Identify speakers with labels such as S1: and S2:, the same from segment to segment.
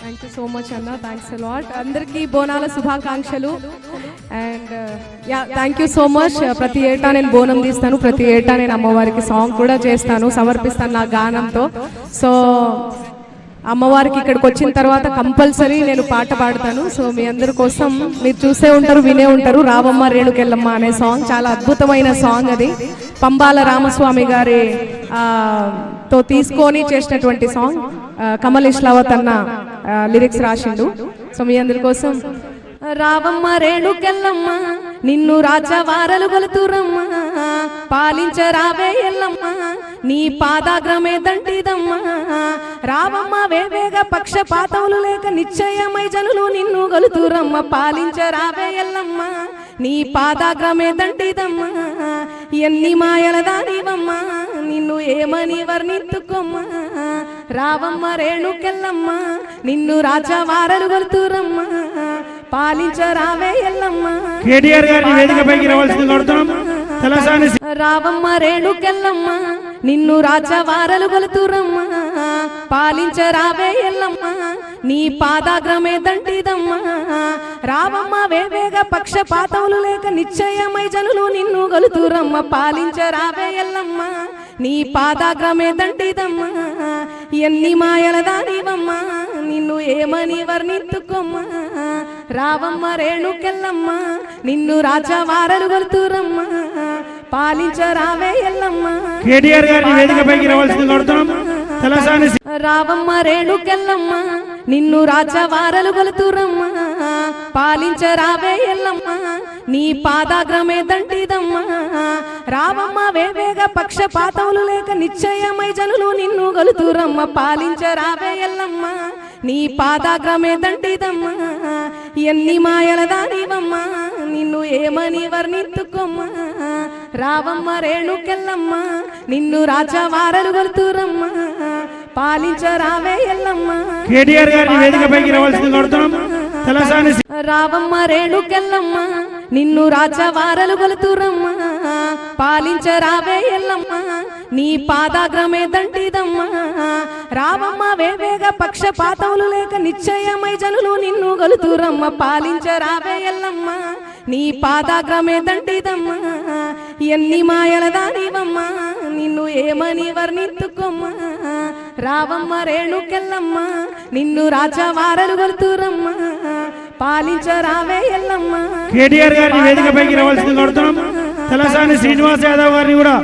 S1: Thank you so much అన్న, thanks a lot. అందరికీ బోనాల శుభాకాంక్షలు. And thank you so much. ప్రతి ఏటా నేను బోనం తీస్తాను, ప్రతి ఏటా నేను అమ్మవారికి సాంగ్ కూడా చేస్తాను, సమర్పిస్తాను నా గానంతో. సో అమ్మవారికి ఇక్కడికి వచ్చిన తర్వాత కంపల్సరీ నేను పాట పాడతాను. సో మీ అందరి కోసం మీరు చూసే ఉంటారు, వినే ఉంటారు, రావమ్మ రేణుకెళ్ళమ్మ అనే సాంగ్. చాలా అద్భుతమైన సాంగ్ అది. పంబాల రామస్వామి గారి తో తీసుకొని చేసినటువంటి సాంగ్. కమల్ ఇష్లావత్ అన్న లిరిక్స్ రాసిండు. సో మీ అందరి కోసం. రావమ్మ రేణుకెళ్ళమ్మ నిన్ను రాజవారలు గొలుతురమ్మ, పాలించరావే ఎల్లమ్మ నీ పాదాగ్రమే దంటిదమ్మ. రావమ్మ వేవేగ పక్షపాతములు లేక నిశ్చయమై జనులు నిన్ను గొలుతురమ్మ, పాలించరావే ఎల్లమ్మ నీ పాదాగ్రమే దంటిదమ్మ. ఎన్ని మాయల దానివమ్మ నిన్ను ఏమని వర్ణింతుకోమ్మ. రావమ్మ రేణుకెళ్ళమ్మ నిన్ను రాజవారలు గొలుతురమ్మ, పాలించరావే ఎల్లమ్మ.
S2: కేటీఆర్ గారిని వేదికపైకి రావాల్సింది కోరుతున్నాం.
S1: రావమ్మ రేణుకెళ్ళమ్మ నిన్ను రాజవారలు గొలుతురమ్మ, పాలించరావే ఎల్లమ్మ నీ పాదాగ్రమే దంటిదమ్మ. రావమ్మ వేవేగ పక్షపాతములు లేక నిశ్చయమై జనులు నిన్ను గొలుతురమ్మ, పాలించరావే ఎల్లమ్మ నీ పాదాగ్రమే దంటిదమ్మ. ఎన్ని మాయల దానివమ్మ నిన్ను ఏమని వర్ణింతుకోమ్మ. రావమ్మ రేణుకెళ్ళమ్మ నిన్ను రాజవారలు గొలుతురమ్మ, పాలించరావే ఎల్లమ్మ.
S2: కేటీఆర్ గారిని వేదికపైకి రావాల్సింది కోరుతున్నాం.
S1: రావమ్మ రేణుకెళ్ళమ్మ నిన్ను రాజవారలు గొలుతురమ్మ, పాలించరావే ఎల్లమ్మ నీ పాదాగ్రమే దంటిదమ్మ. రావమ్మ వేవేగ పక్షపాతములు లేక నిశ్చయమై జనులు నిన్ను గొలుతురమ్మ, పాలించరావే ఎల్లమ్మ నీ పాదాగ్రమే దంటిదమ్మ. ఎన్ని మాయల దానివమ్మ నిన్ను ఏమని వర్ణింతుకోమ్మ. రావమ్మ రేణుకెళ్ళమ్మ నిన్ను రాజవారలు గొలుతురమ్మ, పాలించరావే ఎల్లమ్మ.
S2: కేటీఆర్ గారిని వేదికపైకి రావాల్సింది కోరుతున్నాం.
S1: రావమ్మ రేణుకెళ్ళమ్మ నిన్ను రాజవారలు గొలుతురమ్మ, పాలించరావే ఎల్లమ్మ నీ పాదాగ్రమే దంటిదమ్మ. రావమ్మ వేవేగ పక్షపాతములు లేక నిశ్చయమై జనులు నిన్ను గొలుతురమ్మ, పాలించరావే ఎల్లమ్మ నీ పాదాగ్రమే దంటిదమ్మ. ఎన్ని మాయల దానివమ్మ నిన్ను ఏమని వర్ణింతుకోమ్మ. రావమ్మ రేణుకెళ్ళమ్మ నిన్ను రాజవారలు గొలుతురమ్మ, పాలించరావే ఎల్లమ్మ.
S2: కేటీఆర్ గారిని వేదికపైకి రావాల్సింది కోరుతున్నాం. తలసాని శ్రీనివాస్ యాదవ్ గారిని కూడా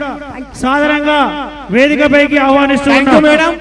S2: సాధారణంగా వేదికపైకి ఆహ్వానిస్తున్నాం.